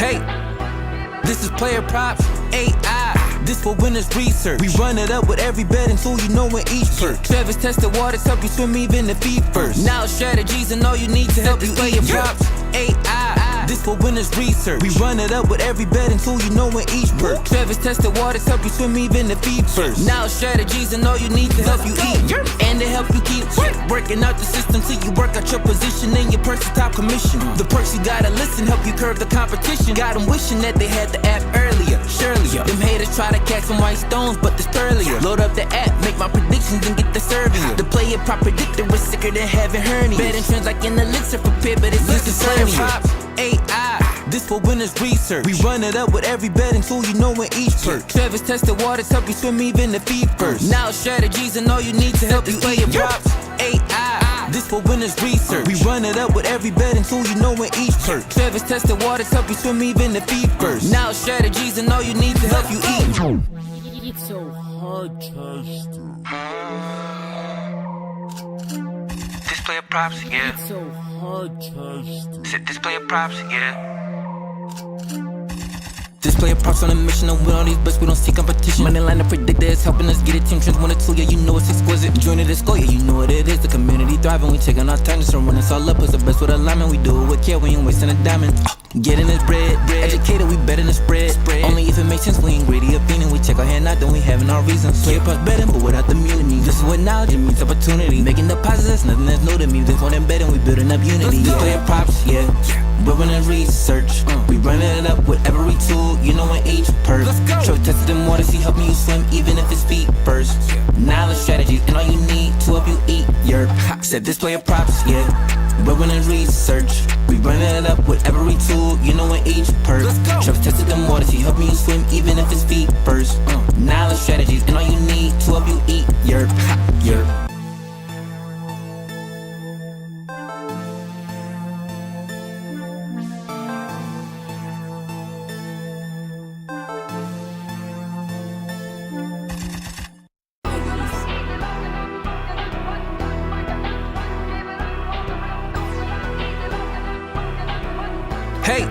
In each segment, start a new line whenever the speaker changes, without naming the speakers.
Hey, this is PlayerProps.ai. This for winners research. We run it up with every betting tool you know in each perk. Trevor's tested waters help you swim even the feet first. Now strategies and all you need to help you play your props. AI. This for winners research. We run it up with every betting tool you know in each perk. Trevor's tested waters help you swim even the feet first. Now strategies and all you need to help you eat. And to help you keep working out the system till you work out your position and your purse top commission. The perks you gotta listen help you curb the competition. Got them wishing that they had the app earlier. Surely, them haters try to catch some white stones, but this earlier. Load up the app, make my predictions and get the serving. The player prop predictor is sicker than having hernia. Betting trends like an elixir for pit, but it's schizophrenia. AI, this for winners research. We run it up with every betting tool you know in each perk. Trevor's tested waters help you swim even the feet first. Now strategies and all you need to help you play your props. AI, this for winners research. We run it up with every betting tool you know in each perk. Trevor's tested waters help you swim even the feet first. Now strategies and all you need to help you eat.
It's so hard, Chester.
This player props, yeah.
It's so hard, Chester.
Sit this player props, yeah. This player props on a mission to win all these bets, we don't see competition. Money line to predictor is helping us get it. Team trends 1 or 2, yeah, you know it's exquisite. Joining the score, yeah, you know what it is. The community thriving, we taking our time to run us all up. It's the best with alignment, we do it with care, we ain't wasting a diamond. Getting this bread, educated, we betting the spread. Only if it makes sense, we ain't greedy or fiending. We check our hand out, then we having our reasons. Player props betting, but without the mutiny. This is what knowledge, it means opportunity. Making deposits, nothing that's new to me. This more than betting, we building up unity. This player props, yeah. We're running research. We running it up with every tool, you know in each perk. Show tested them waters, he helping you swim even if it's feet first. Knowledge, strategies, and all you need to help you eat your said this player props, yeah. We're running research. We running it up with every tool, you know in each perk. Show tested them waters, he helping you swim even if it's feet first. Knowledge, strategies, and all you need to help you eat your Hey,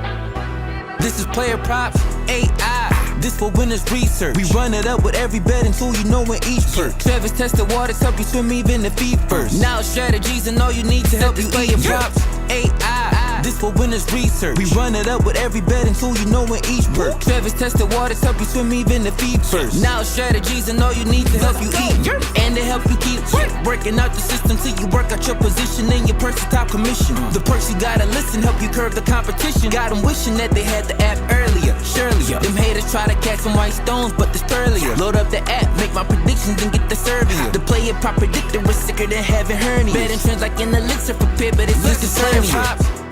this is PlayerProps.ai. This for winners research. We run it up with every betting tool you know in each perk. Trevor's tested waters help you swim even the feet first. Now strategies and all you need to help you play your props. AI, this for winners research. We run it up with every betting tool you know in each perk. Trevor's tested waters help you swim even the feet first. Now strategies and all you need to help you eat. And to help you keep working out the system till you work out your position and your purse top commission. The perks you gotta listen help you curb the competition. Got them wishing that they had the app earlier. Surely, them haters try to catch some white stones, but this earlier. Load up the app, make my predictions and get the serving. The player prop predictor is sicker than having hernia. Betting trends like an elixir for pit, but it's schizophrenia.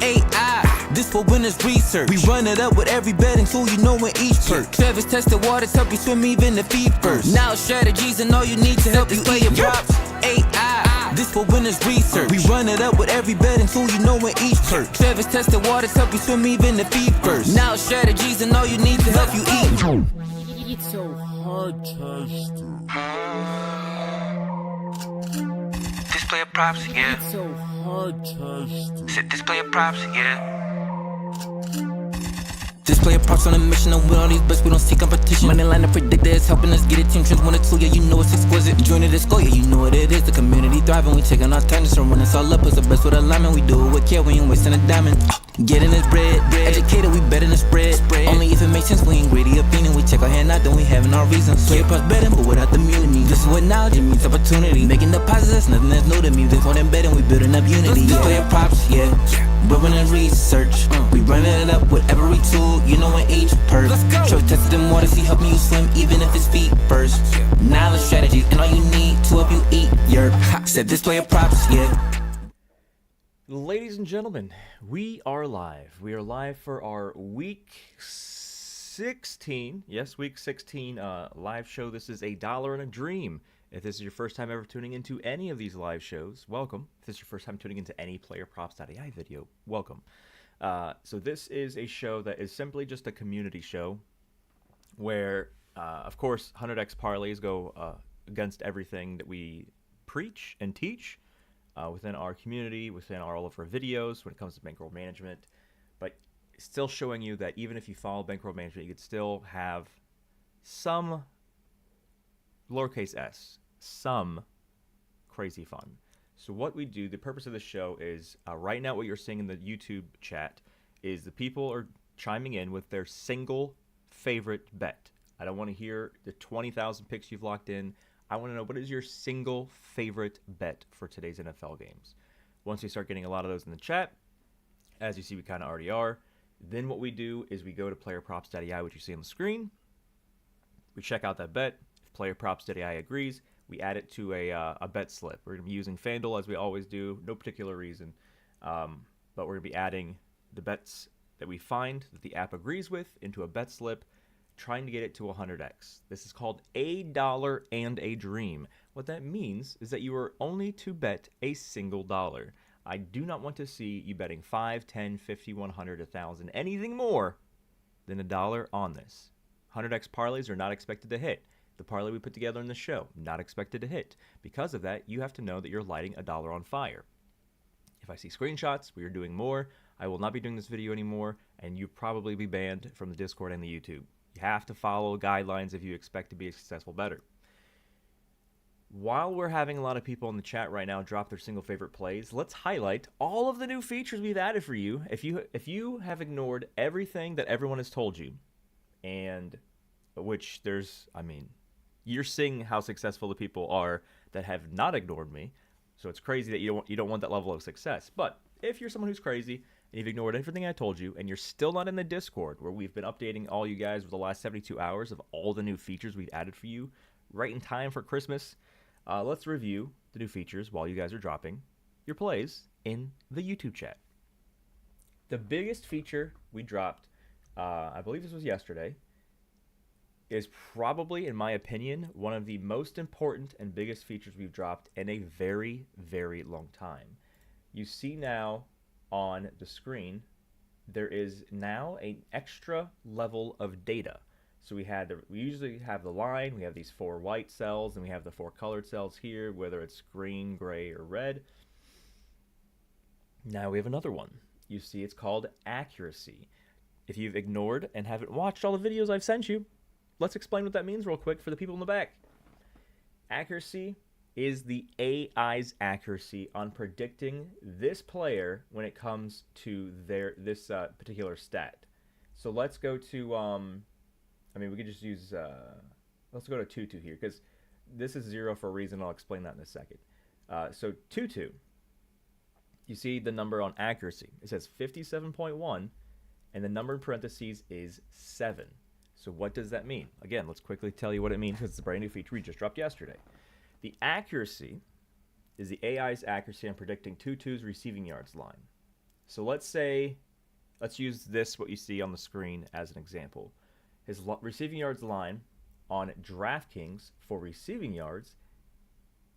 AI, this for winners research. We run it up with every betting tool you know in each perk. Trevor's tested waters help you swim even the feet first. Now strategies and all you need to help you play your props. AI, this for winners research. We run it up with every betting tool you know in each perk. Trevor's tested waters help you swim even the feet first. Now strategies and all you need to help you eat.
It's so hard, Chester.
This player props, yeah.
It's so hard, Chester.
Sit this player props, yeah. This player props on a mission to win all these bets, we don't see competition. Money line to predictor is helping us get it. Team trends 1 or 2, yeah, you know it's exquisite. Joining the score, yeah, you know what it is. The community thriving, we taking our time to run us all up. It's the best with alignment, we do it with care, we ain't wasting a diamond. Getting this bread, educated, we betting the spread. Only if it makes sense, we ain't greedy or fiending. We check our hand out, then we having our reasons. Player props betting, but without the mutiny. This is what knowledge, it means opportunity. Making deposits, nothing that's new to me. This more than betting, we building up unity. This player props, yeah. We're running research. We running it up with every tool, you know in each perk. Show tested them waters, he helping you swim even if it's feet first. Knowledge, strategies, and all you need to help you eat your said this player props, yeah.
Ladies and gentlemen, we are live. We are live for our week 16. Yes, week 16 live show. This is $1 and a Dream. If this is your first time ever tuning into any of these live shows, welcome. If this is your first time tuning into any PlayerProps.ai video, welcome. So this is a show that is simply just a community show where, of course, 100x parlays go against everything that we preach and teach within our community, within all of our videos when it comes to bankroll management. But still showing you that even if you follow bankroll management, you could still have some lowercase s, some crazy fun. So what we do, the purpose of the show is right now what you're seeing in the YouTube chat is the people are chiming in with their single favorite bet. I don't want to hear the 20,000 picks you've locked in. I want to know, what is your single favorite bet for today's NFL games? Once we start getting a lot of those in the chat, as you see we kind of already are, then what we do is we go to PlayerProps.ai, which you see on the screen. We check out that bet. If PlayerProps.ai agrees, we add it to a bet slip. We're going to be using FanDuel as we always do, no particular reason. But we're going to be adding the bets that we find that the app agrees with into a bet slip, trying to get it to 100x. This is called a dollar and a dream. What that means is that you are only to bet a single dollar. I do not want to see you betting 5, 10, 50, 100, 1,000, anything more than $1 on this. 100x parlays are not expected to hit. The parlay we put together in the show, not expected to hit. Because of that, you have to know that you're lighting $1 on fire. If I see screenshots, we are doing more. I will not be doing this video anymore, and you'll probably be banned from the Discord and the YouTube. You have to follow guidelines if you expect to be a successful bettor. While we're having a lot of people in the chat right now drop their single favorite plays, let's highlight all of the new features we've added for you. If you have ignored everything that everyone has told you, and which there's, I mean, you're seeing how successful the people are that have not ignored me. So it's crazy that you don't want that level of success. But if you're someone who's crazy and you've ignored everything I told you, and you're still not in the Discord where we've been updating all you guys for the last 72 hours of all the new features we've added for you right in time for Christmas, let's review the new features while you guys are dropping your plays in the YouTube chat. The biggest feature we dropped, I believe this was yesterday, is probably, in my opinion, one of the most important and biggest features we've dropped in a very, very long time. You see now on the screen, there is now an extra level of data. So we usually have the line, we have these 4 white cells, and we have the 4 colored cells here, whether it's green, gray, or red. Now we have another one. You see it's called accuracy. If you've ignored and haven't watched all the videos I've sent you, let's explain what that means real quick for the people in the back. Accuracy is the AI's accuracy on predicting this player when it comes to this particular stat. So let's go to, we could just use, let's go to Tutu here, because this is 0 for a reason. I'll explain that in a second. So Tutu, you see the number on accuracy. It says 57.1, and the number in parentheses is 7. So what does that mean? Again, let's quickly tell you what it means, because it's a brand new feature we just dropped yesterday. The accuracy is the AI's accuracy on predicting Tutu's receiving yards line. So let's use this, what you see on the screen, as an example. His receiving yards line on DraftKings for receiving yards,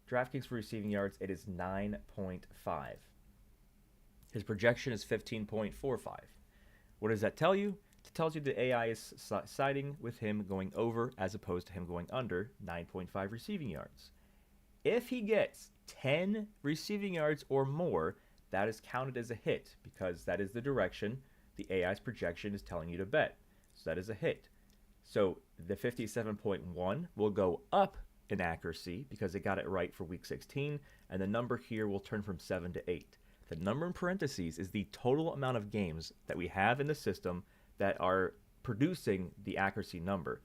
it is 9.5. His projection is 15.45. What does that tell you? It tells you the AI is siding with him going over as opposed to him going under 9.5 receiving yards. If he gets 10 receiving yards or more, that is counted as a hit, because that is the direction the AI's projection is telling you to bet. So that is a hit. So the 57.1 will go up in accuracy because it got it right for week 16, and the number here will turn from 7 to 8. The number in parentheses is the total amount of games that we have in the system that are producing the accuracy number.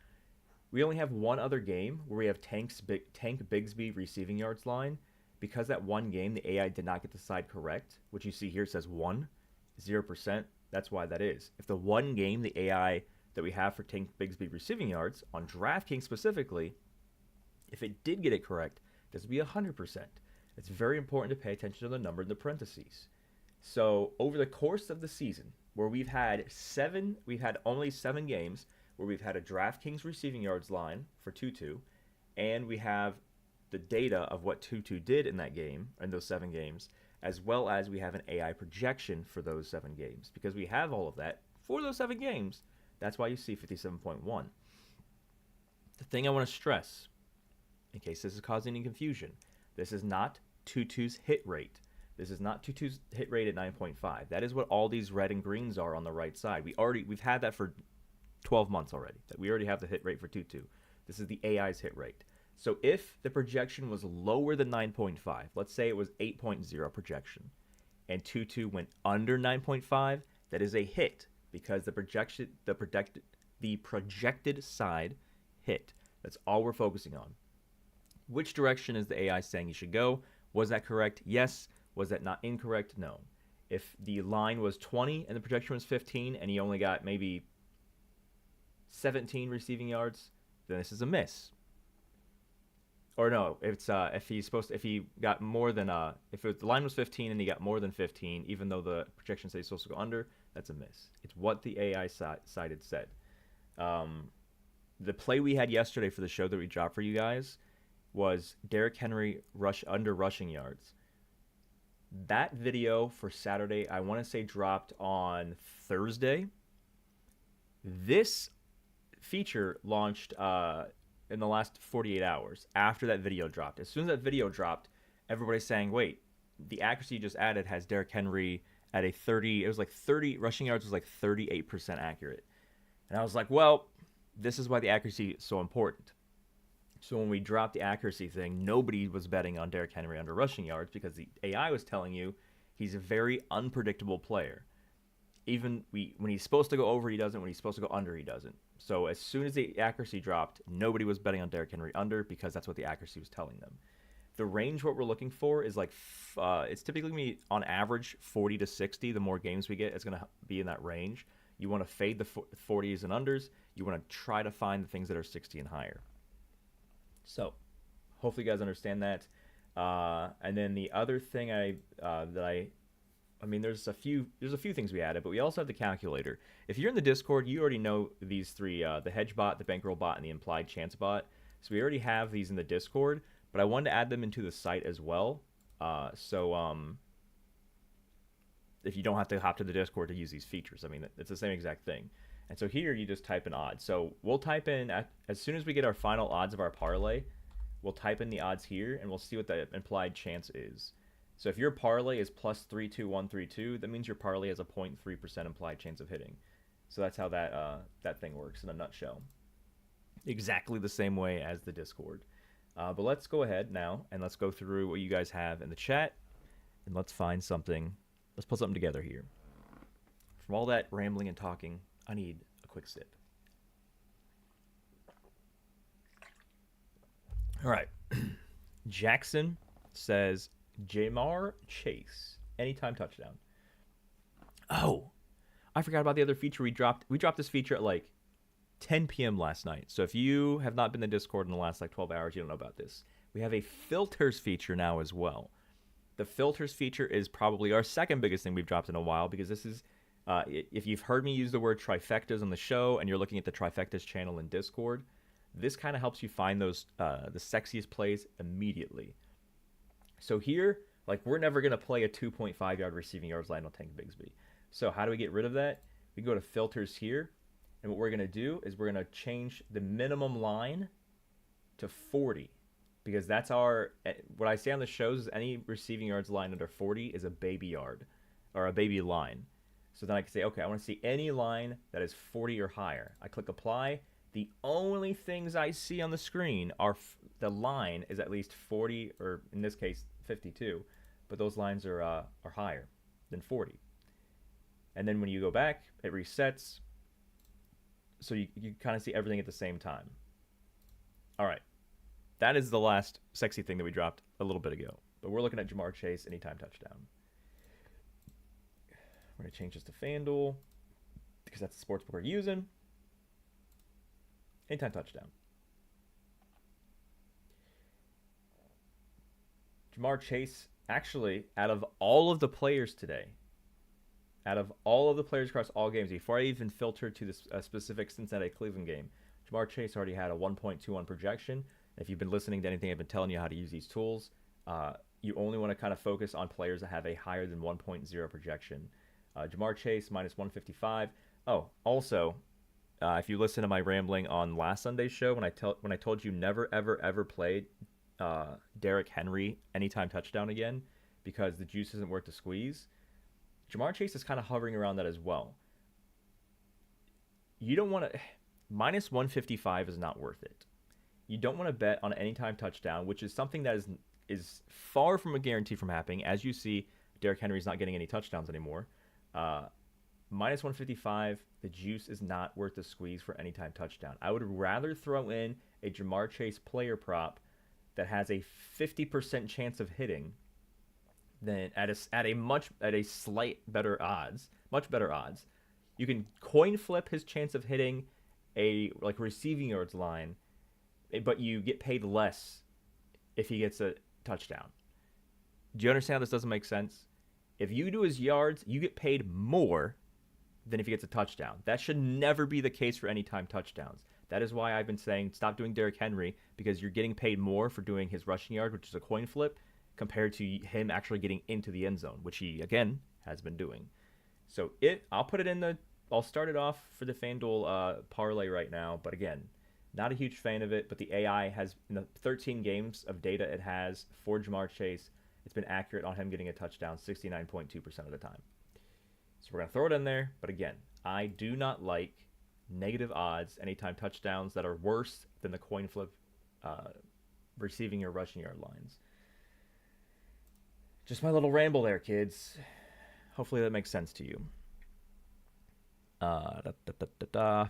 We only have one other game where we have Tank Bigsby receiving yards line. Because that one game the AI did not get the side correct, which you see here says 0%, that's why that is. If the one game the AI that we have for Tank Bigsby receiving yards on DraftKings specifically, if it did get it correct, this would be 100%. It's very important to pay attention to the number in the parentheses. So over the course of the season, where we've had only 7 games where we've had a DraftKings receiving yards line for Tutu, and we have the data of what Tutu did in that game, in those 7 games, as well as we have an AI projection for those 7 games. Because we have all of that for those 7 games, that's why you see 57.1. The thing I want to stress, in case this is causing any confusion, this is not Tutu's hit rate. This is not Tutu's hit rate at 9.5. That is what all these red and greens are on the right side. We've had that for 12 months already. That we already have the hit rate for Tutu. This is the AI's hit rate. So if the projection was lower than 9.5, let's say it was 8.0 projection, and Tutu went under 9.5, that is a hit because the projected side hit. That's all we're focusing on. Which direction is the AI saying you should go? Was that correct? Yes. Was that not incorrect? No. If the line was 20 and the projection was 15 and he only got maybe 17 receiving yards, then this is a miss. Or no, it's if the line was 15 and he got more than 15, even though the projection says he's supposed to go under, that's a miss. It's what the AI side had said. The play we had yesterday for the show that we dropped for you guys was Derrick Henry under rushing yards. That video for Saturday, I want to say dropped on Thursday. This feature launched in the last 48 hours after that video dropped. As soon as that video dropped, everybody's saying, wait, the accuracy you just added has Derrick Henry at a 30, it was like 30, rushing yards was like 38% accurate. And I was like, well, this is why the accuracy is so important. So when we dropped the accuracy thing, nobody was betting on Derrick Henry under rushing yards because the AI was telling you he's a very unpredictable player. Even when he's supposed to go over, he doesn't. When he's supposed to go under, he doesn't. So as soon as the accuracy dropped, nobody was betting on Derrick Henry under because that's what the accuracy was telling them. The range, what we're looking for is like, it's typically going to be on average 40 to 60. The more games we get, it's going to be in that range. You want to fade the 40s and unders. You want to try to find the things that are 60 and higher. So hopefully you guys understand that. And then the other thing there's a few things we added, but we also have the calculator. If you're in the Discord, you already know these three, the hedge bot, the bankroll bot, and the implied chance bot. So we already have these in the Discord, but I wanted to add them into the site as well. If you don't have to hop to the Discord to use these features, I mean, it's the same exact thing. And so here you just type in odds. So we'll type in, as soon as we get our final odds of our parlay, we'll type in the odds here and we'll see what the implied chance is. So if your parlay is plus 32132, that means your parlay has a 0.3% implied chance of hitting. So that's how that thing works in a nutshell. Exactly the same way as the Discord. But let's go ahead now and let's go through what you guys have in the chat and let's find something. Let's put something together here. From all that rambling and talking, I need a quick sip. All right. Jackson says Jamar Chase, anytime touchdown. Oh, I forgot about the other feature we dropped. We dropped this feature at like 10 p.m. last night. So if you have not been in the Discord in the last like 12 hours, you don't know about this. We have a filters feature now as well. The filters feature is probably our second biggest thing we've dropped in a while because this is, if you've heard me use the word trifectas on the show and you're looking at the trifectas channel in Discord, this kind of helps you find those the sexiest plays immediately. So here, like, we're never going to play a 2.5 yard receiving yards line on Tank Bigsby. So how do we get rid of that? We go to filters here, and what we're going to do is we're going to change the minimum line to 40 because that's our, what I say on the shows is any receiving yards line under 40 is a baby yard or a baby line. So then I can say, okay, I want to see any line that is 40 or higher. I click apply. The only things I see on the screen are the line is at least 40, or in this case 52, but those lines are higher than 40. And then when you go back, it resets, so you kind of see everything at the same time. All right, that is the last sexy thing that we dropped a little bit ago. But we're looking at Jamar Chase anytime touchdown. We're gonna change this to FanDuel because that's the sportsbook we're using. Anytime touchdown. Jamar Chase, actually, out of all of the players today, out of all of the players across all games, before I even filtered to this specific Cincinnati-Cleveland game, Jamar Chase already had a 1.21 projection. If you've been listening to anything I've been telling you how to use these tools, you only want to kind of focus on players that have a higher than 1.0 projection. Jamar Chase, minus 155. Oh, also, if you listen to my rambling on last Sunday's show, when I told you never, ever, ever play Derrick Henry anytime touchdown again, because the juice isn't worth the squeeze. Jamar Chase is kind of hovering around that as well. You don't want to... Minus 155 is not worth it. You don't want to bet on an anytime touchdown, which is something that is far from a guarantee from happening. As you see, Derrick Henry's not getting any touchdowns anymore. Minus 155, the juice is not worth the squeeze for anytime touchdown. I would rather throw in a Jamar Chase player prop that has a 50% chance of hitting than at a slight better odds, much better odds. You can coin flip his chance of hitting a receiving yards line, but you get paid less if he gets a touchdown. Do you understand how this doesn't make sense? If you do his yards, you get paid more than if he gets a touchdown. That should never be the case for anytime touchdowns. That is why I've been saying stop doing Derrick Henry, because you're getting paid more for doing his rushing yard, which is a coin flip, compared to him actually getting into the end zone, which he, again, has been doing. So I'll start it off for the FanDuel parlay right now, but again, not a huge fan of it, but the AI has, in the 13 games of data it has for Jamar Chase, it's been accurate on him getting a touchdown 69.2% of the time. So we're going to throw it in there, but again, I do not like negative odds anytime touchdowns that are worse than the coin flip receiving or rushing yard lines. Just my little ramble there, kids. Hopefully that makes sense to you.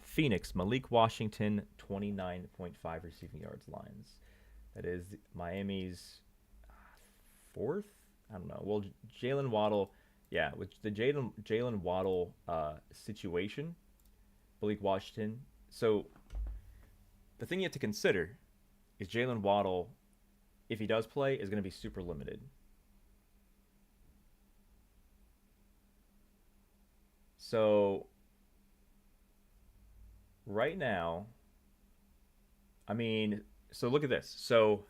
Phoenix, Malik Washington, 29.5 receiving yards lines. That is Miami's fourth? I don't know. Well, Jalen Waddle, yeah, with the Jalen Waddle situation, Malik Washington. So the thing you have to consider is Jalen Waddle, if he does play, is going to be super limited. So right now, so look at this. So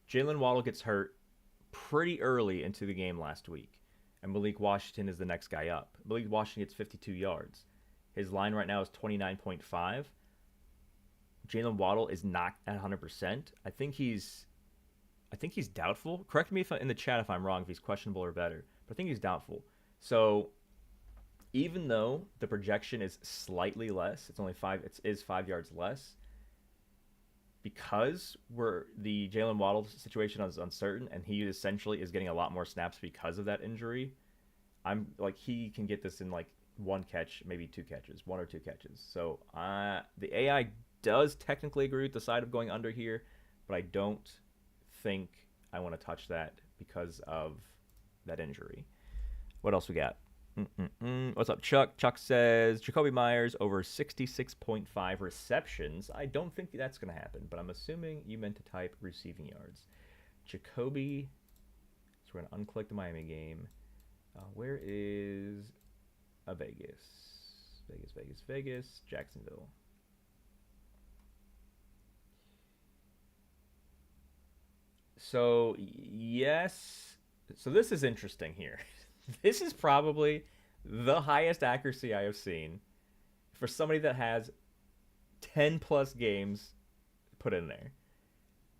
Jalen Waddle gets hurt pretty early into the game last week, and Malik Washington is the next guy up. Malik Washington gets 52 yards. His line right now is 29.5. Jalen Waddle is not at 100%. I think he's doubtful. Correct me in the chat if I'm wrong, if he's questionable or better. But I think he's doubtful. So even though the projection is slightly less, it is 5 yards less, because the Jalen Waddle situation is uncertain, and he essentially is getting a lot more snaps because of that injury. I'm like, he can get this in like one catch, maybe one or two catches. So the AI does technically agree with the side of going under here, but I don't think I want to touch that because of that injury. What else we got? What's up, Chuck? Chuck says Jacoby Myers over 66.5 receptions. I don't think that's going to happen, but I'm assuming you meant to type receiving yards. Jacoby. So we're going to unclick the Miami game. Where is Vegas? Vegas. Jacksonville. So, yes. So this is interesting here. This is probably the highest accuracy I have seen for somebody that has 10 plus games put in there.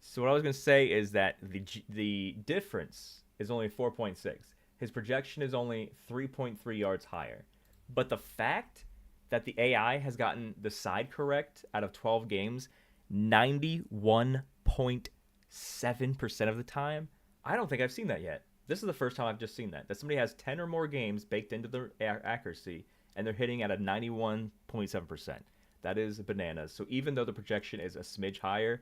So what I was going to say is that the difference is only 4.6. His projection is only 3.3 yards higher. But the fact that the AI has gotten the side correct out of 12 games 91.7% of the time, I don't think I've seen that yet. This is the first time I've just seen that somebody has 10 or more games baked into their accuracy, and they're hitting at a 91.7%. That is bananas. So even though the projection is a smidge higher,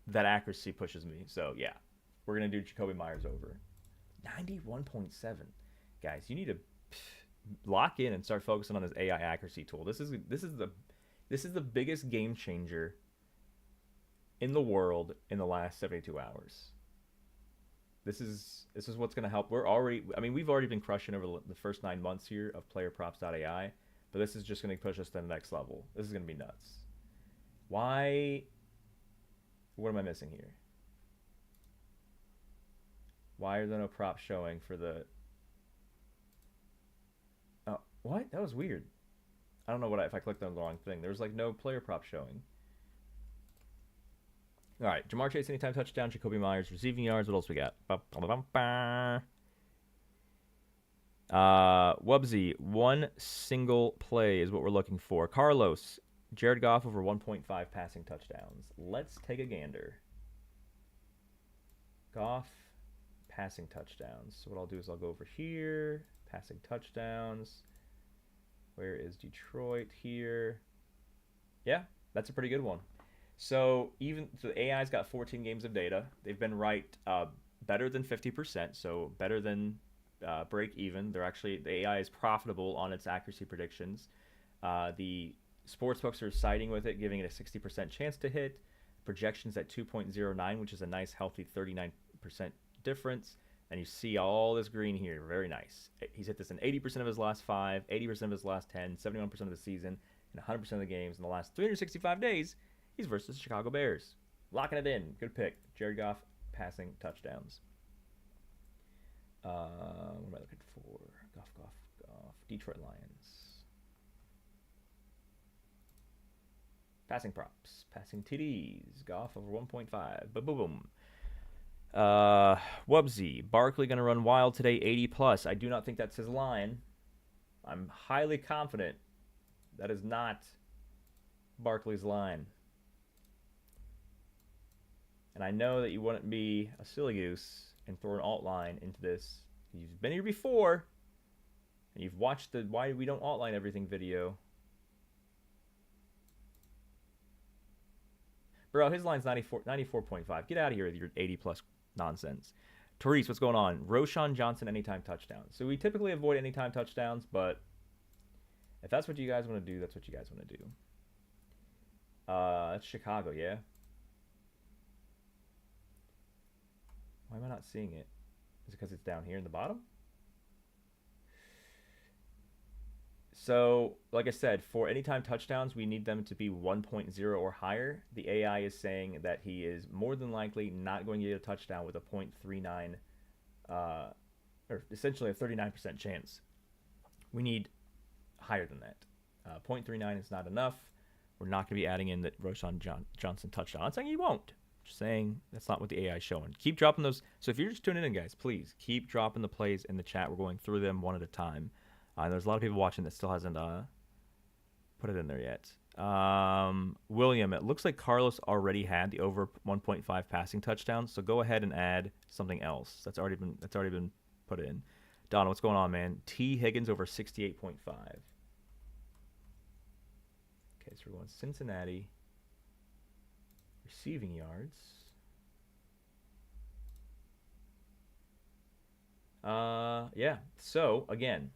that accuracy pushes me. So yeah, we're going to do Jacoby Myers over. 91.7. Guys, you need to lock in and start focusing on this AI accuracy tool. This is the biggest game changer in the world in the last 72 hours. This is what's going to help. We've already been crushing over the first 9 months here of PlayerProps.ai, but this is just going to push us to the next level. This is going to be nuts. Why? What am I missing here? Why are there no props showing for the... Oh, what? That was weird. I don't know if I clicked on the wrong thing. There was like no player prop showing. All right, Jamar Chase anytime touchdown, Jacoby Myers receiving yards. What else we got? Wubsy, one single play is what we're looking for. Carlos, Jared Goff over 1.5 passing touchdowns. Let's take a gander. Goff, passing touchdowns. So what I'll do is I'll go over here, passing touchdowns. Where is Detroit here? Yeah, that's a pretty good one. So the AI's got 14 games of data. They've been right better than 50%, so better than break even. The AI is profitable on its accuracy predictions. The sportsbooks are siding with it, giving it a 60% chance to hit. Projections at 2.09, which is a nice, healthy 39% difference. And you see all this green here. Very nice. He's hit this in 80% of his last 5, 80% of his last 10, 71% of the season, and 100% of the games in the last 365 days. He's versus the Chicago Bears. Locking it in. Good pick. Jared Goff, passing touchdowns. What am I looking for? Goff. Detroit Lions. Passing props. Passing TDs. Goff over 1.5. Boom. Wubsy. Barkley going to run wild today, 80+. I do not think that's his line. I'm highly confident that is not Barkley's line. And I know that you wouldn't be a silly goose and throw an alt line into this. You've been here before, and you've watched the Why We Don't Alt Line Everything video. Bro, his line's 94.5. Get out of here with your 80+ nonsense. Therese, what's going on? Roshan Johnson, anytime touchdowns. So we typically avoid anytime touchdowns, but if that's what you guys want to do, that's what you guys want to do. That's Chicago, yeah? Why am I not seeing it? Is it because it's down here in the bottom? So, like I said, for anytime touchdowns, we need them to be 1.0 or higher. The AI is saying that he is more than likely not going to get a touchdown with a 0.39, or essentially a 39% chance. We need higher than that. 0.39 is not enough. We're not going to be adding in the Roshan Johnson touchdown. I'm not saying he won't. Just saying that's not what the AI is showing. Keep dropping those. So if you're just tuning in, guys, please keep dropping the plays in the chat. We're going through them one at a time. There's a lot of people watching that still hasn't put it in there yet. William, it looks like Carlos already had the over 1.5 passing touchdowns. So go ahead and add something else. That's already been put in. Donna, what's going on, man? T. Higgins over 68.5. Okay, so we're going Cincinnati. Receiving yards. Yeah. So again,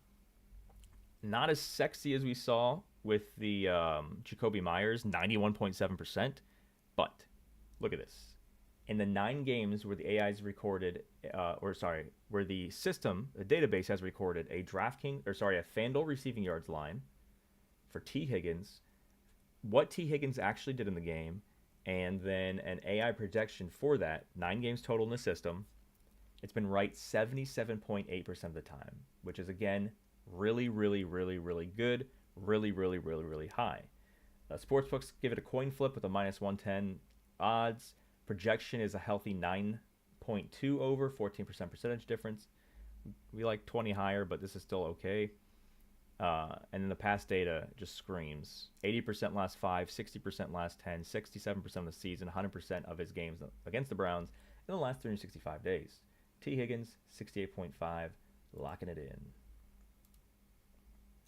not as sexy as we saw with the Jacoby Myers, 91.7%. But look at this. In the 9 games where the AI has recorded, where the system, the database has recorded a FanDuel receiving yards line for T. Higgins, what T. Higgins actually did in the game, and then an AI projection for that, 9 games total in the system, it's been right 77.8% of the time, which is, again, really, really, really, really good, really, really, really, really high. Sportsbooks give it a coin flip with a -110 odds. Projection is a healthy 9.2 over, 14% percentage difference. We like 20 higher, but this is still okay. And then the past data just screams. 80% last 5, 60% last 10, 67% of the season, 100% of his games against the Browns in the last 365 days. T. Higgins, 68.5, locking it in.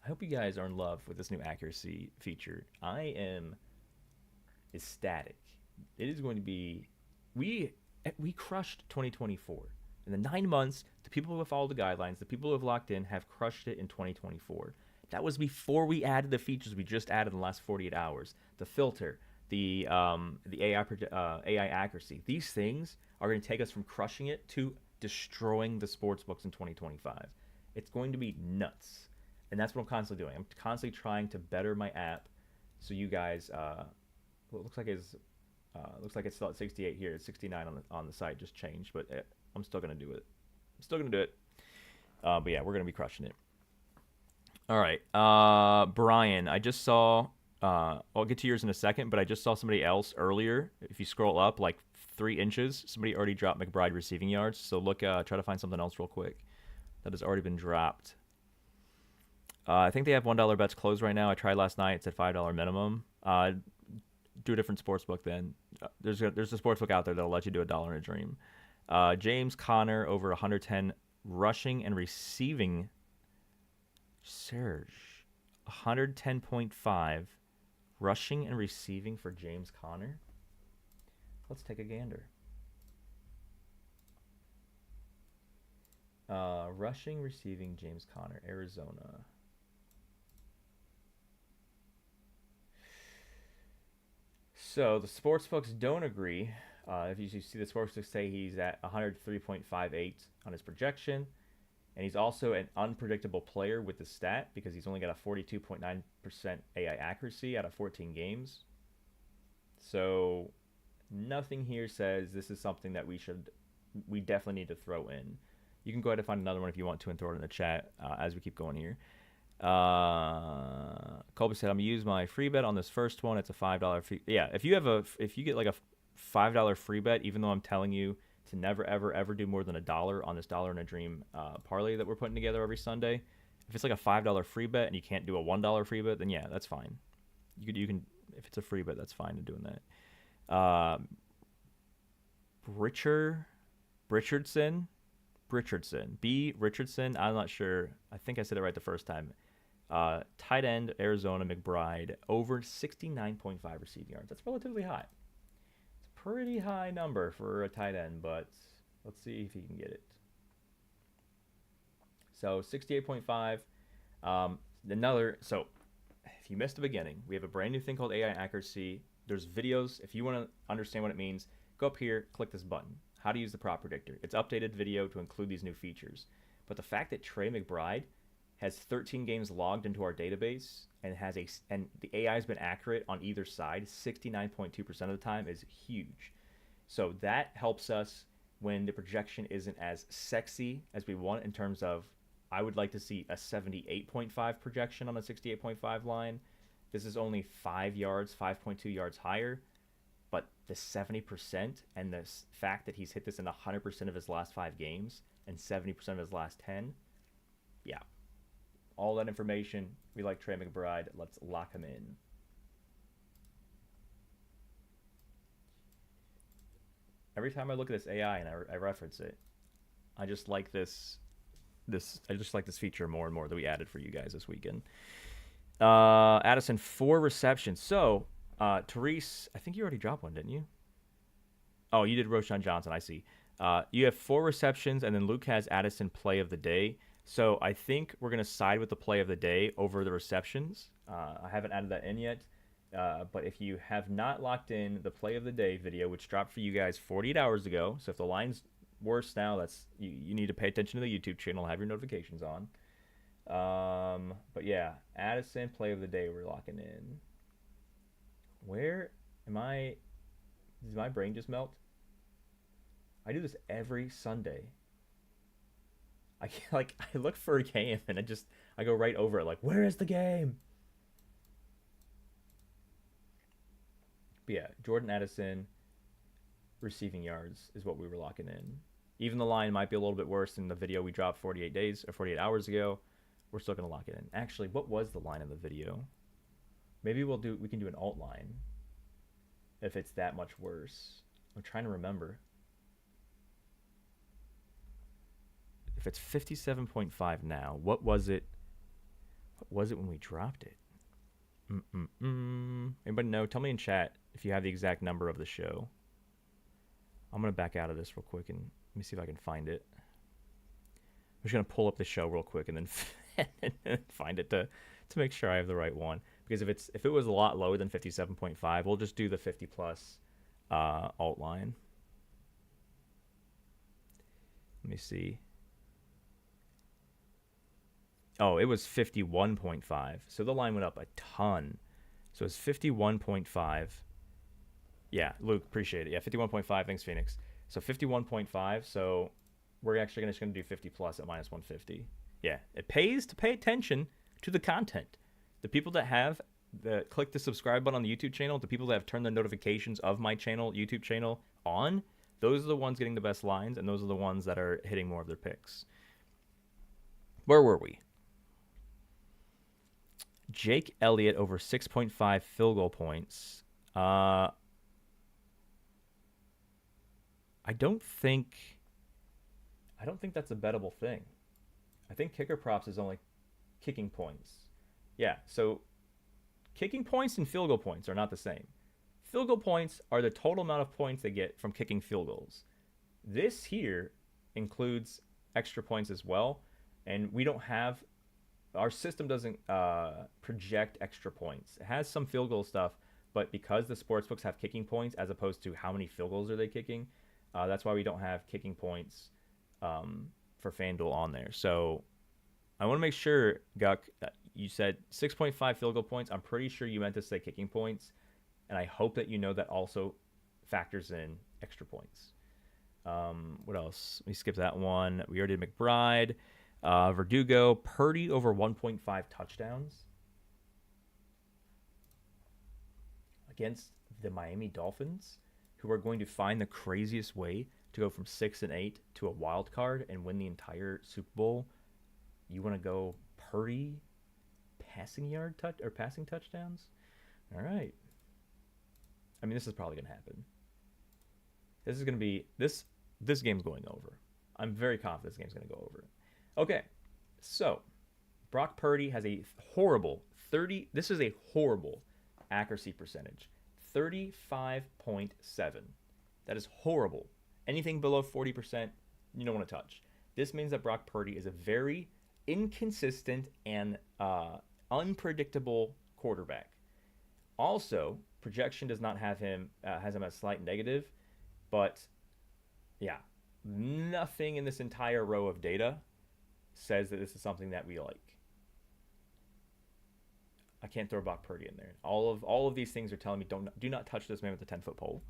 I hope you guys are in love with this new accuracy feature. I am ecstatic. It is going to be... We crushed 2024. In the 9 months, the people who have followed the guidelines, the people who have locked in, have crushed it in 2024. That was before we added the features we just added in the last 48 hours. The filter, the AI accuracy. These things are going to take us from crushing it to destroying the sports books in 2025. It's going to be nuts. And that's what I'm constantly doing. I'm constantly trying to better my app so you guys, it looks like it's still at 68 here. It's 69 on the site, just changed, but I'm still going to do it. But yeah, we're going to be crushing it. All right. Brian, I just saw, I'll get to yours in a second, but I just saw somebody else earlier. If you scroll up, like 3 inches. Somebody already dropped McBride receiving yards. So look, try to find something else real quick that has already been dropped. I think they have $1 bets closed right now. I tried last night. It's at $5 minimum. Do a different sportsbook then. There's a sportsbook out there that'll let you do $1 in a dream. James Conner over 110 rushing and receiving. Serge, 110.5 rushing and receiving for James Conner. Let's take a gander. Rushing, receiving, James Conner, Arizona. So the sportsbooks don't agree. If you see the sportsbooks say he's at 103.58 on his projection, and he's also an unpredictable player with the stat because he's only got a 42.9% AI accuracy out of 14 games. So nothing here says this is something that we definitely need to throw in. You can go ahead and find another one if you want to and throw it in the chat as we keep going here. Colby said, I'm gonna use my free bet on this first one. It's a $5 free. Yeah, if you get like a $5 free bet, even though I'm telling you to never ever do more than $1 on this $1 in a dream parlay that we're putting together every Sunday. If it's like a $5 free bet and you can't do a $1 free bet, then yeah, that's fine. You can if it's a free bet, that's fine to doing that. Richardson, B Richardson. I'm not sure. I think I said it right the first time. Tight end, Arizona, McBride, over 69.5 receiving yards. That's relatively high. It's a pretty high number for a tight end, but let's see if he can get it. So 68.5. So if you missed the beginning, we have a brand new thing called AI accuracy. There's videos. If you want to understand what it means, go up here, click this button. How to use the prop predictor. It's updated video to include these new features. But the fact that Trey McBride has 13 games logged into our database and the AI has been accurate on either side 69.2% of the time is huge. So that helps us when the projection isn't as sexy as we want in terms of I would like to see a 78.5 projection on a 68.5 line. This is only 5 yards, 5.2 yards higher. But the 70% and the fact that he's hit this in 100% of his last 5 games and 70% of his last 10, yeah. All that information. We like Trey McBride. Let's lock him in. Every time I look at this AI and I reference it, I just like this feature more and more that we added for you guys this weekend. Addison, 4 receptions. So, Therese, I think you already dropped one, didn't you? Oh, you did Roshan Johnson, I see. You have 4 receptions, and then Luke has Addison play of the day. So I think we're going to side with the play of the day over the receptions. I haven't added that in yet. But if you have not locked in the play of the day video, which dropped for you guys 48 hours ago, so if the line's worse now, that's you need to pay attention to the YouTube channel, have your notifications on. But yeah, Addison, play of the day, we're locking in. Where am I? Does my brain just melt? I do this every Sunday. I look for a game and I go right over it. Like, where is the game? But yeah, Jordan Addison receiving yards is what we were locking in. Even the line might be a little bit worse than the video we dropped 48 hours ago. We're still gonna lock it in. Actually, what was the line in the video? Maybe we can do an alt line if it's that much worse. I'm trying to remember. If it's 57.5 now, what was it? What was it when we dropped it? Anybody know? Tell me in chat if you have the exact number of the show. I'm gonna back out of this real quick and let me see if I can find it. I'm just gonna pull up the show real quick and then find it to make sure I have the right one. Because if it was a lot lower than 57.5, we'll just do the 50 plus alt line. Let me see. Oh, it was 51.5. So the line went up a ton. So it's 51.5. Yeah, Luke, appreciate it. Yeah, 51.5. Thanks, Phoenix. So 51.5. So we're actually just going to do 50 plus at -150. Yeah, it pays to pay attention to the content. The people that have click the subscribe button on the YouTube channel. The people that have turned the notifications of my channel, YouTube channel, on, those are the ones getting the best lines, and those are the ones that are hitting more of their picks. Where were we? Jake Elliott over 6.5 field goal points. I don't think that's a bettable thing. I think kicker props is only kicking points. Yeah, so kicking points and field goal points are not the same. Field goal points are the total amount of points they get from kicking field goals. This here includes extra points as well, and we don't have, our system doesn't project extra points. It has some field goal stuff, but because the sportsbooks have kicking points as opposed to how many field goals are they kicking, that's why we don't have kicking points for FanDuel on there. So I want to make sure, Guck, you said 6.5 field goal points. I'm pretty sure you meant to say kicking points, and I hope that you know that also factors in extra points. What else? Let me skip that one. We already did McBride. Verdugo, Purdy over 1.5 touchdowns against the Miami Dolphins, who are going to find the craziest way to go from 6-8 to a wild card and win the entire Super Bowl. You want to go Purdy passing touchdowns? All right. I mean, this is probably going to happen. This is going to be this game's going over. I'm very confident this game's going to go over. Okay. So, Brock Purdy has a horrible this is a horrible accuracy percentage. 35.7. That is horrible. Anything below 40%, you don't want to touch. This means that Brock Purdy is a very inconsistent and unpredictable quarterback. Also, projection does not have him, has him as slight negative, but yeah, nothing in this entire row of data says that this is something that we like. I can't throw Brock Purdy in there. All of these things are telling me do not touch this man with a 10-foot pole.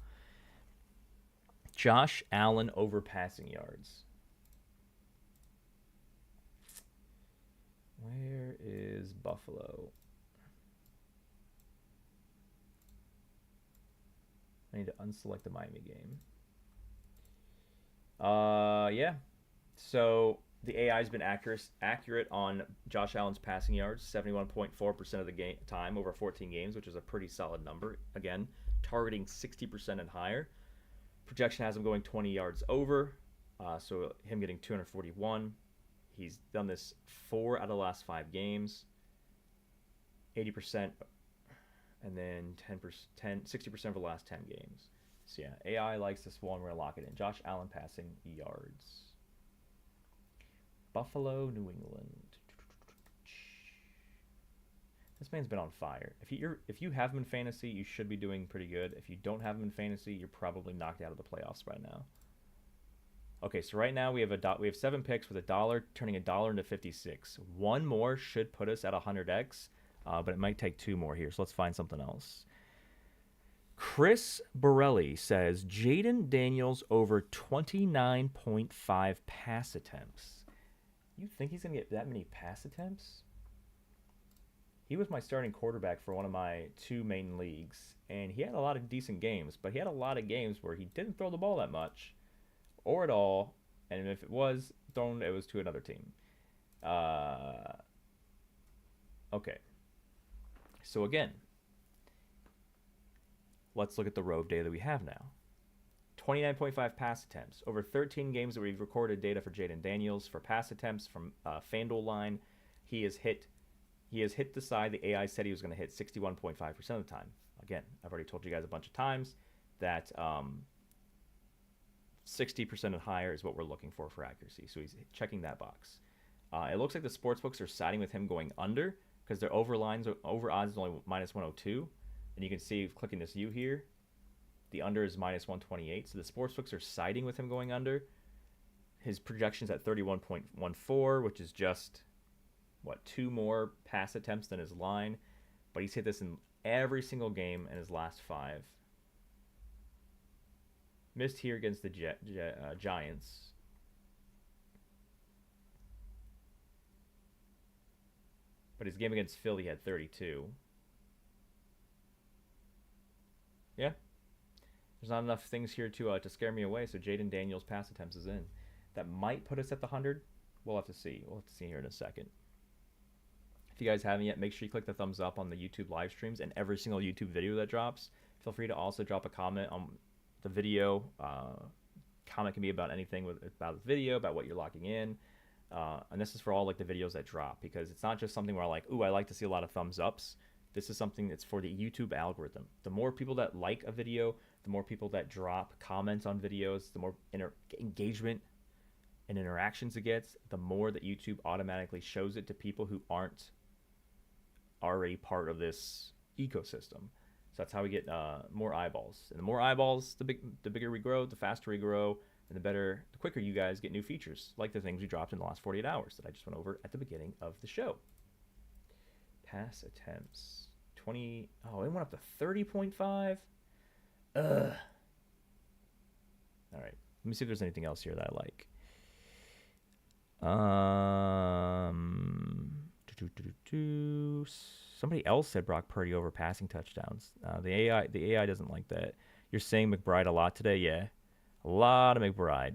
Josh Allen over passing yards. Where is Buffalo? I need to unselect the Miami game. Yeah. So the AI has been accurate on Josh Allen's passing yards, 71.4% of the time over 14 games, which is a pretty solid number. Again, targeting 60% and higher. Projection has him going 20 yards over, so him getting 241. He's done this 4 out of the last 5 games, 80%, and then 60% of the last 10 games. So yeah, AI likes this one. We're gonna lock it in. Josh Allen passing yards. Buffalo, New England. This man's been on fire. If you have him in fantasy, you should be doing pretty good. If you don't have him in fantasy, you're probably knocked out of the playoffs right now. Okay, so right now we have 7 picks with $1 turning $1 into 56. One more should put us at 100x, but it might take 2 more here. So let's find something else. Chris Borelli says Jaden Daniels over 29.5 pass attempts. You think he's gonna get that many pass attempts? He was my starting quarterback for one of my 2 main leagues, and he had a lot of decent games, but he had a lot of games where he didn't throw the ball that much, or at all, and if it was thrown, it was to another team. Okay. So again, let's look at the row of data that we have now. 29.5 pass attempts. Over 13 games that we've recorded data for Jaden Daniels for pass attempts from FanDuel line, he has hit the side the AI said he was going to hit 61.5% of the time. Again, I've already told you guys a bunch of times that 60% and higher is what we're looking for accuracy. So he's checking that box. It looks like the sportsbooks are siding with him going under because their over odds is only -102. And you can see, clicking this U here, the under is -128. So the sportsbooks are siding with him going under. His projection's at 31.14, which is just 2 more pass attempts than his line, but he's hit this in every single game in his last 5. Missed here against the Giants. But his game against Philly had 32. There's not enough things here to scare me away. So Jaden Daniels' pass attempts is in. That might put us at the 100. We'll have to see. We'll have to see here in a second. If you guys haven't yet, make sure you click the thumbs up on the YouTube live streams and every single YouTube video that drops. Feel free to also drop a comment on the video. Comment can be about anything about the video, about what you're locking in. And this is for all like the videos that drop, because it's not just something where like, ooh, I like to see a lot of thumbs ups. This is something that's for the YouTube algorithm. The more people that like a video, the more people that drop comments on videos, the more engagement and interactions it gets, the more that YouTube automatically shows it to people who aren't already part of this ecosystem. So that's how we get more eyeballs. And the more eyeballs, the bigger we grow, the faster we grow, and the quicker you guys get new features, like the things we dropped in the last 48 hours that I just went over at the beginning of the show. Pass attempts. 20. Oh, it went up to 30.5. Ugh. All right. Let me see if there's anything else here that I like. Somebody else said Brock Purdy over passing touchdowns. The AI doesn't like that. You're saying McBride a lot today? Yeah. A lot of McBride.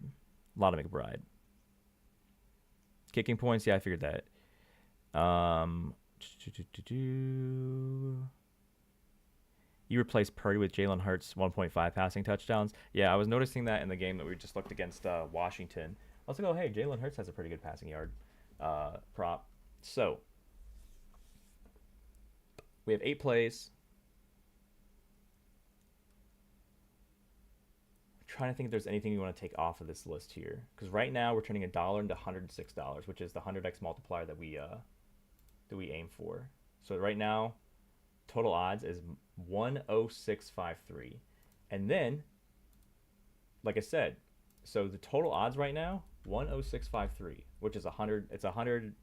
Kicking points? Yeah, I figured that. You replaced Purdy with Jalen Hurts 1.5 passing touchdowns. Yeah, I was noticing that in the game that we just looked against Washington. I was like, oh, hey, Jalen Hurts has a pretty good passing yard prop. So, we have 8 plays. I'm trying to think if there's anything we want to take off of this list here. Because right now we're turning $1 into $106, which is the 100x multiplier that we aim for. So right now, total odds is 10653. And then, like I said, so the total odds right now, 10653, which is 100. It's 106x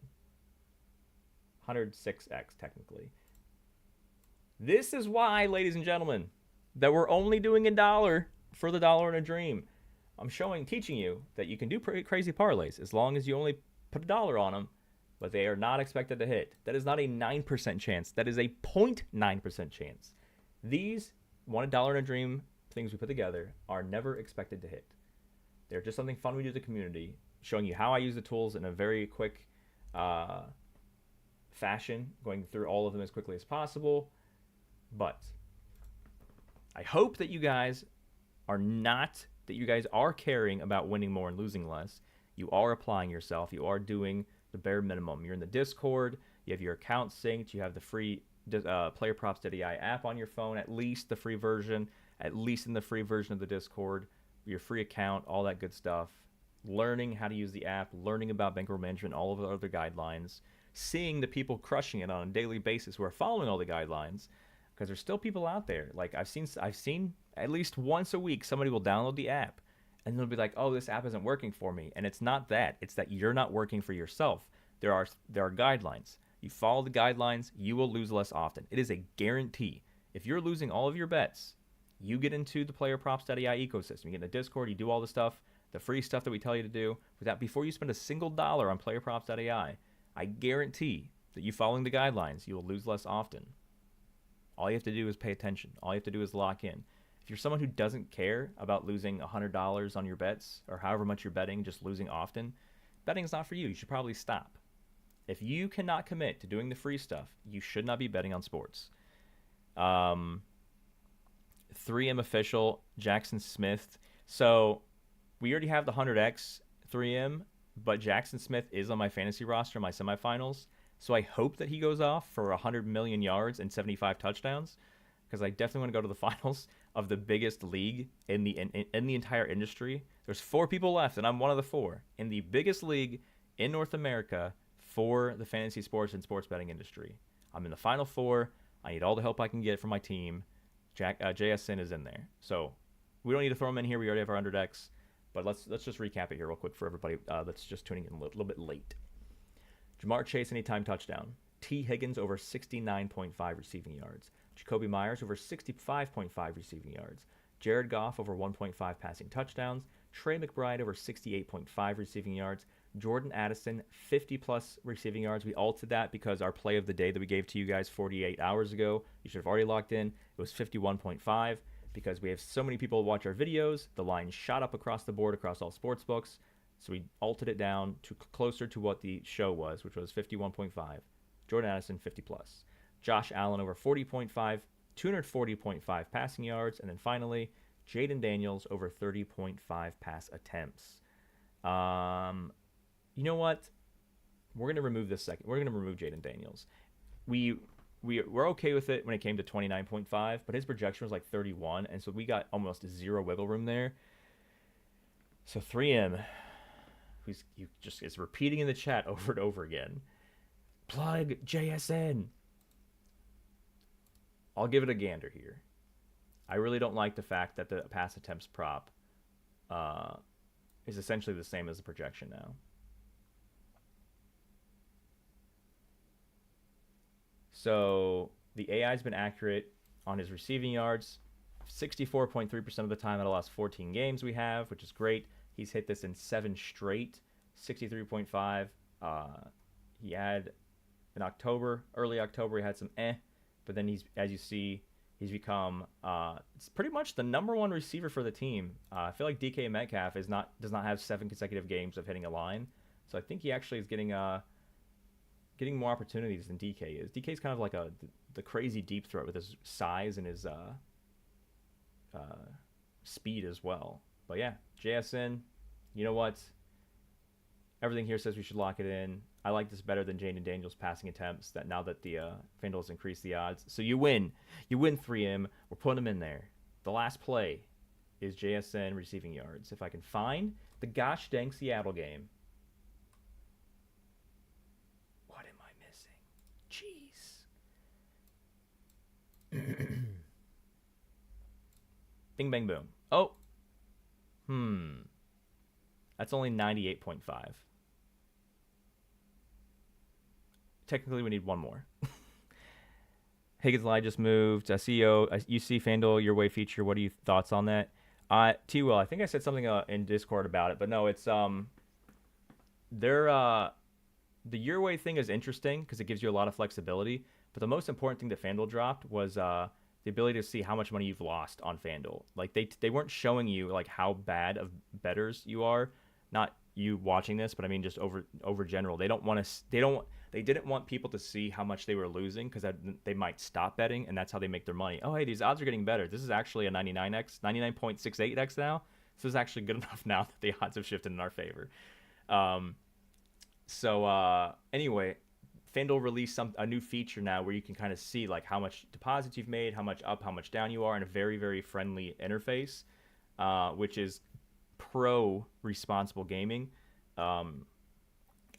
technically. This is why, ladies and gentlemen, that we're only doing $1 for the dollar in a dream. I'm teaching you that you can do pretty crazy parlays as long as you only put $1 on them, but they are not expected to hit. That is not a 9% chance. That is a 0.9% chance. These $1 in a dream things we put together are never expected to hit. They're just something fun we do as a community, showing you how I use the tools in a very quick fashion, going through all of them as quickly as possible. But I hope that you guys are caring about winning more and losing less. You are applying yourself. You are doing the bare minimum. You're in the Discord. You have your account synced. You have the free PlayerProps.ai app on your phone, at least the free version, at least in the free version of the Discord, your free account, all that good stuff. Learning how to use the app, learning about bankroll management, all of the other guidelines, seeing the people crushing it on a daily basis who are following all the guidelines, because there's still people out there. Like I've seen at least once a week somebody will download the app and they'll be like, oh, this app isn't working for me. And it's not that. It's that you're not working for yourself. There are guidelines. You follow the guidelines, you will lose less often. It is a guarantee. If you're losing all of your bets, you get into the PlayerProps.ai ecosystem. You get in the Discord, you do all the stuff, the free stuff that we tell you to do. Before you spend a single dollar on PlayerProps.ai, I guarantee that you following the guidelines, you will lose less often. All you have to do is pay attention. All you have to do is lock in. If you're someone who doesn't care about losing $100 on your bets or however much you're betting, just losing often, betting is not for you. You should probably stop. If you cannot commit to doing the free stuff, you should not be betting on sports. 3M official, Jackson Smith. So we already have the 100x 3M, but Jackson Smith is on my fantasy roster in my semifinals. So I hope that he goes off for 100 million yards and 75 touchdowns, because I definitely want to go to the finals of the biggest league in the entire industry. There's 4 people left, and I'm one of the 4 in the biggest league in North America for the fantasy sports and sports betting industry. I'm in the final 4. I need all the help I can get from my team. JSN is in there, so we don't need to throw him in here. We already have our 100x, but let's just recap it here real quick for everybody that's just tuning in a little bit late. Jamar Chase anytime touchdown. T. Higgins over 69.5 receiving yards. Jacoby Myers over 65.5 receiving yards. Jared Goff over 1.5 passing touchdowns. Trey McBride over 68.5 receiving yards. Jordan Addison 50+ receiving yards. We altered that because our play of the day that we gave to you guys 48 hours ago, you should have already locked in. It was 51.5. because we have so many people watch our videos. The line shot up across the board across all sports books. So we altered it down to closer to what the show was, which was 51.5. Jordan Addison, 50 plus. Josh Allen over 40.5, 240.5 passing yards. And then finally, Jaden Daniels over 30.5 pass attempts. You know what? We're going to remove this second. We're going to remove Jaden Daniels. We're okay with it when it came to 29.5, but his projection was like 31, and so we got almost zero wiggle room there. So 3M, who's just is repeating in the chat over and over again. Plug JSN. I'll give it a gander here. I really don't like the fact that the pass attempts prop is essentially the same as the projection now. So the AI has been accurate on his receiving yards 64.3% of the time out of the last 14 games we have, which is great. He's hit this in 7 straight, 63.5. He had in October, early October, he had some but then he's, as you see, he's become it's pretty much the #1 receiver for the team. I feel like DK Metcalf does not have 7 consecutive games of hitting a line, so I think he actually is getting more opportunities than DK is. DK is kind of like the crazy deep threat with his size and his speed as well. But yeah, JSN, you know what? Everything here says we should lock it in. I like this better than Jaden Daniels' passing attempts. That now that the FanDuel has increased the odds, so you win 3M. We're putting him in there. The last play is JSN receiving yards. If I can find the gosh dang Seattle game. What am I missing? Jeez. Bing bang boom. Oh. That's only 98.5. Technically, we need one more. Higgins Lie just moved. CEO, you see FanDuel Your Way feature. What are your thoughts on that? T-Will, I think I said something in Discord about it, but no, it's the Your Way thing is interesting because it gives you a lot of flexibility. But the most important thing that FanDuel dropped was the ability to see how much money you've lost on FanDuel. Like they weren't showing you like how bad of bettors you are. Not you watching this, but I mean just over general. They didn't want people to see how much they were losing because they might stop betting, and that's how they make their money. Oh, hey, these odds are getting better. This is actually a 99.68x now. So this is actually good enough now that the odds have shifted in our favor. Anyway, FanDuel released a new feature now where you can kind of see like how much deposits you've made, how much up, how much down you are in a very, very friendly interface, which is pro responsible gaming.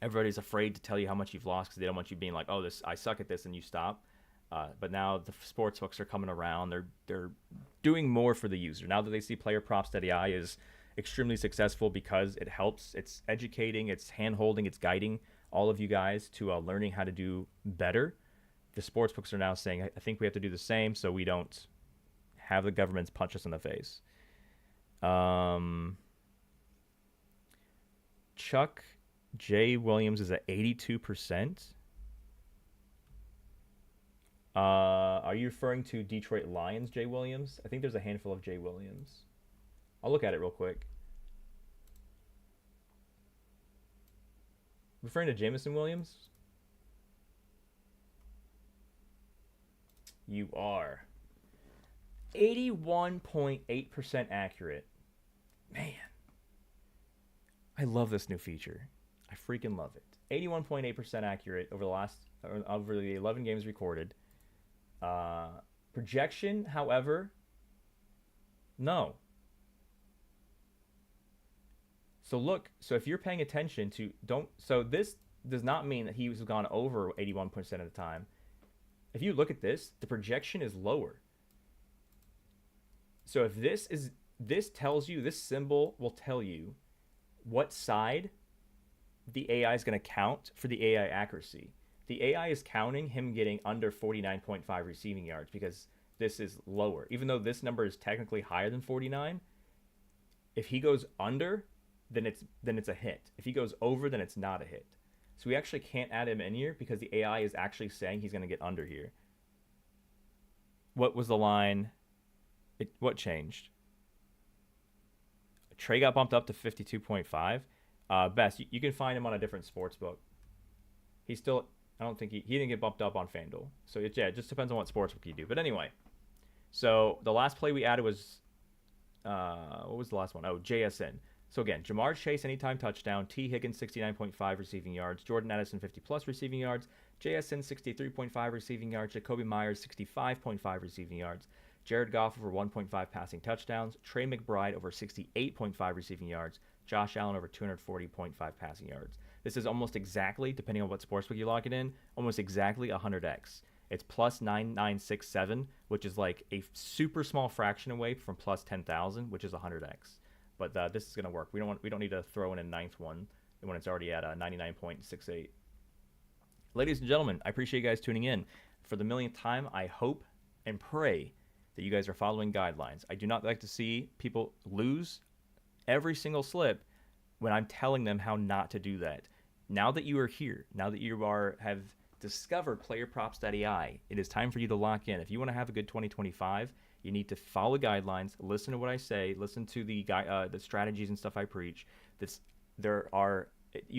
Everybody's afraid to tell you how much you've lost because they don't want you being like, oh, I suck at this, and you stop. But now the sports books are coming around. They're doing more for the user. Now that they see PlayerProps.ai is extremely successful because it helps. It's educating, it's hand-holding, it's guiding all of you guys to learning how to do better. The sports books are now saying, I think we have to do the same so we don't have the governments punch us in the face. Chuck J. Williams is at 82%. Are you referring to Detroit Lions J. Williams? I think there's a handful of J. Williams. I'll look at it real quick. Referring to Jameson Williams? You are. 81.8% accurate. Man. I love this new feature. I freaking love it. 81.8% accurate over the 11 games recorded. Projection, however, no. So if you're paying attention so this does not mean that he was gone over 81% of the time. If you look at this, the projection is lower. So if this tells you, this symbol will tell you what side the AI is going to count for the AI accuracy. The AI is counting him getting under 49.5 receiving yards because this is lower. Even though this number is technically higher than 49, if he goes under, then it's a hit. If he goes over, then it's not a hit. So we actually can't add him in here because the AI is actually saying he's going to get under here. What was the line? What changed? Trey got bumped up to 52.5. Best, you can find him on a different sports book. He's still, I don't think he didn't get bumped up on FanDuel. So it just depends on what sports book you do. But anyway, so the last play we added was, what was the last one? Oh, JSN. So again, Jamar Chase anytime touchdown, T Higgins 69.5 receiving yards, Jordan Addison 50 plus receiving yards, JSN 63.5 receiving yards, Jacoby Myers 65.5 receiving yards, Jared Goff over 1.5 passing touchdowns, Trey McBride over 68.5 receiving yards, Josh Allen over 240.5 passing yards. This is almost exactly, depending on what sportsbook you log it in, almost exactly 100x. It's plus 9967, which is like a super small fraction away from plus 10,000, which is 100x. But this is going to work. We don't need to throw in a ninth one when it's already at 99.68. Ladies and gentlemen, I appreciate you guys tuning in. For the millionth time, I hope and pray that you guys are following guidelines. I do not like to see people lose every single slip when I'm telling them how not to do that. Now that you are here, now that you have discovered PlayerProps.ai, it is time for you to lock in. If you want to have a good 2025, you need to follow guidelines, listen to what I say, listen to the strategies and stuff I preach. You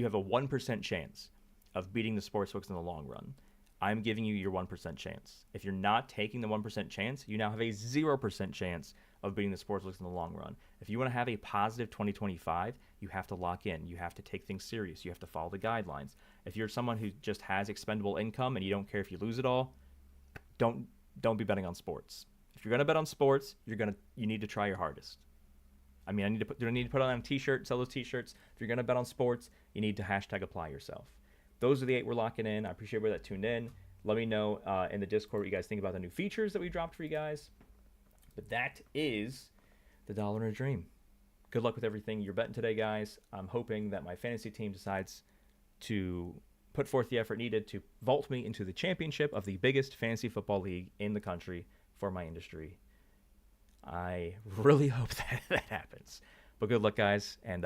have a 1% chance of beating the sportsbooks in the long run. I'm giving you your 1% chance. If you're not taking the 1% chance, you now have a 0% chance of beating the sportsbooks in the long run. If you want to have a positive 2025, you have to lock in. You have to take things serious. You have to follow the guidelines. If you're someone who just has expendable income and you don't care if you lose it all, don't be betting on sports. If you're going to bet on sports, you need to try your hardest. I mean, I need to put on a t-shirt, sell those t-shirts. If you're going to bet on sports, you need to #apply yourself. Those are the 8 we're locking in. I appreciate everybody that tuned in. Let me know in the Discord what you guys think about the new features that we dropped for you guys. But that is the $1 in a Dream. Good luck with everything you're betting today, guys. I'm hoping that my fantasy team decides to put forth the effort needed to vault me into the championship of the biggest fantasy football league in the country for my industry. I really hope that happens. But good luck, guys, and